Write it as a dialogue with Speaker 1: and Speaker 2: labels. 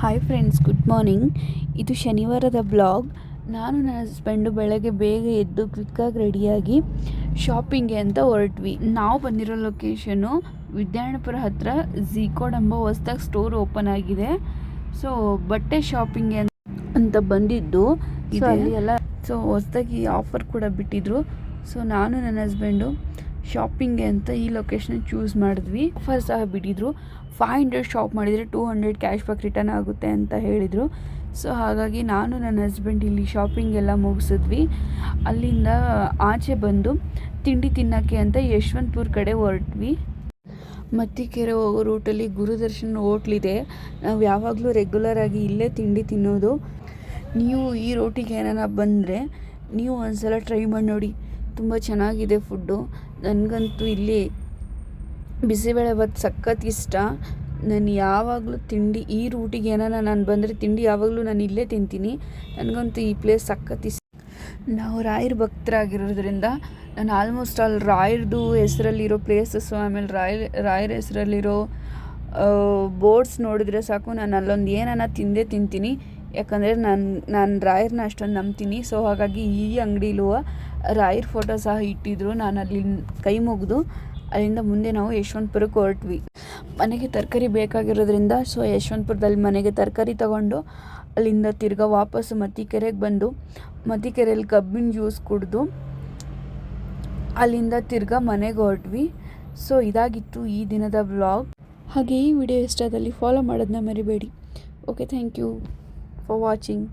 Speaker 1: Hi friends, good morning. ಇದು ಶನಿವಾರದ blog. ನಾನು ನನ್ನ ಹಸ್ಬೆಂಡು ಬೆಳಗ್ಗೆ ಬೇಗ ಎದ್ದು ಕ್ವಿಕ್ಕಾಗಿ ರೆಡಿಯಾಗಿ ಶಾಪಿಂಗ್ಗೆ ಅಂತ ಹೊರಟ್ವಿ. ನಾವು ಬಂದಿರೋ ಲೊಕೇಶನು ವಿದ್ಯಾರಣ್ಯಪುರ ಹತ್ತಿರ ಝೀಕೋಡ್ ಎಂಬ ಹೊಸ್ದಾಗಿ ಸ್ಟೋರ್ ಓಪನ್ ಆಗಿದೆ. ಸೊ ಬಟ್ಟೆ ಶಾಪಿಂಗ್ಗೆ ಅಂತ ಬಂದಿದ್ದು ಅಲ್ಲಿ ಎಲ್ಲ ಹೊಸ್ದಾಗಿ ಆಫರ್ ಕೂಡ ಬಿಟ್ಟಿದ್ರು. ಸೊ ನಾನು ನನ್ನ ಹಸ್ಬೆಂಡು ಶಾಪಿಂಗ್ಗೆ ಅಂತ ಈ ಲೊಕೇಶನ್ ಚೂಸ್ ಮಾಡಿದ್ವಿ. ಆಫರ್ ಸಹ ಬಿಟ್ಟಿದ್ರು. 500 ಶಾಪ್ ಮಾಡಿದರೆ 200 ಕ್ಯಾಶ್ ಬ್ಯಾಕ್ ರಿಟರ್ನ್ ಆಗುತ್ತೆ ಅಂತ ಹೇಳಿದರು. ಸೊ ಹಾಗಾಗಿ ನಾನು ನನ್ನ ಹಸ್ಬೆಂಡ್ ಇಲ್ಲಿ ಶಾಪಿಂಗ್ ಎಲ್ಲ ಮುಗಿಸಿದ್ವಿ. ಅಲ್ಲಿಂದ ಆಚೆ ಬಂದು ತಿಂಡಿ ತಿನ್ನೋಕ್ಕೆ ಅಂತ ಯಶವಂತಪುರ ಕಡೆ ಹೊರಟ್ವಿ. ಮತ್ತಿಕೆರೆ ಹೋಗೋ ರೂಟಲ್ಲಿ ಗುರುದರ್ಶನ್ ಹೋಟ್ಲಿದೆ. ನಾವು ಯಾವಾಗಲೂ ರೆಗ್ಯುಲರಾಗಿ ಇಲ್ಲೇ ತಿಂಡಿ ತಿನ್ನೋದು. ನೀವು ಈ ರೋಟಿಗೆ ಏನಾರ ಬಂದರೆ ನೀವು ಒಂದ್ಸಲ ಟ್ರೈ ಮಾಡಿ ನೋಡಿ, ತುಂಬ ಚೆನ್ನಾಗಿದೆ ಫುಡ್ಡು. ನನಗಂತೂ ಇಲ್ಲಿ ಬಿಸಿಬೇಳೆಭಾತ್ ಸಖತ್ ಇಷ್ಟ. ನಾನು ಯಾವಾಗಲೂ ತಿಂಡಿ ಈ ರೂಟಿಗೆ ಏನಾರ ನಾನು ಬಂದರೆ ತಿಂಡಿ ಯಾವಾಗಲೂ ನಾನು ಇಲ್ಲೇ ತಿಂತೀನಿ. ನನಗಂತೂ ಈ ಪ್ಲೇಸ್ ಸಖತ್ ಇಷ್ಟ. ನಾವು ರಾಯರ ಭಕ್ತರಾಗಿರೋದ್ರಿಂದ ನಾನು ಆಲ್ಮೋಸ್ಟ್ ಅಲ್ಲಿ ರಾಯರದು ಹೆಸರಲ್ಲಿರೋ ಪ್ಲೇಸಸ್ಸು, ಆಮೇಲೆ ರಾಯರ ಹೆಸರಲ್ಲಿರೋ ಬೋರ್ಡ್ಸ್ ನೋಡಿದರೆ ಸಾಕು, ನಾನು ಅಲ್ಲೊಂದು ಏನಾನ ತಿಂದೇ ತಿಂತೀನಿ. ಯಾಕಂದರೆ ನಾನು ರಾಯರನ್ನ ಅಷ್ಟೊಂದು ನಂಬ್ತೀನಿ. ಸೊ ಹಾಗಾಗಿ ಈ ಅಂಗಡಿಲೂ ರಾಯರ ಫೋಟೋ ಸಹ ಇಟ್ಟಿದ್ರು. ನಾನು ಅಲ್ಲಿ ಕೈ ಮುಗಿದು ಅಲ್ಲಿಂದ ಮುಂದೆ ನಾವು ಯಶವಂತಪುರಕ್ಕೆ ಹೊರಟ್ವಿ. ಮನೆಗೆ ತರಕಾರಿ ಬೇಕಾಗಿರೋದ್ರಿಂದ ಸೊ ಯಶವಂತಪುರದಲ್ಲಿ ಮನೆಗೆ ತರಕಾರಿ ತೊಗೊಂಡು ಅಲ್ಲಿಂದ ತಿರ್ಗಾ ವಾಪಸ್ಸು ಮತ್ತಿಕೆರೆಗೆ ಬಂದು ಮತ್ತಿಕೆರೆಯಲ್ಲಿ ಕಬ್ಬಿನ ಜ್ಯೂಸ್ ಕುಡಿದು ಅಲ್ಲಿಂದ ತಿರ್ಗಾ ಮನೆಗೆ ಹೊರಟ್ವಿ. ಸೊ ಇದಾಗಿತ್ತು ಈ ದಿನದ ವ್ಲಾಗ್. ಹಾಗೆ ಈ ವಿಡಿಯೋ ಇಷ್ಟ ಆದಲ್ಲಿ ಫಾಲೋ ಮಾಡೋದನ್ನ ಮರಿಬೇಡಿ. Okay, thank you for watching.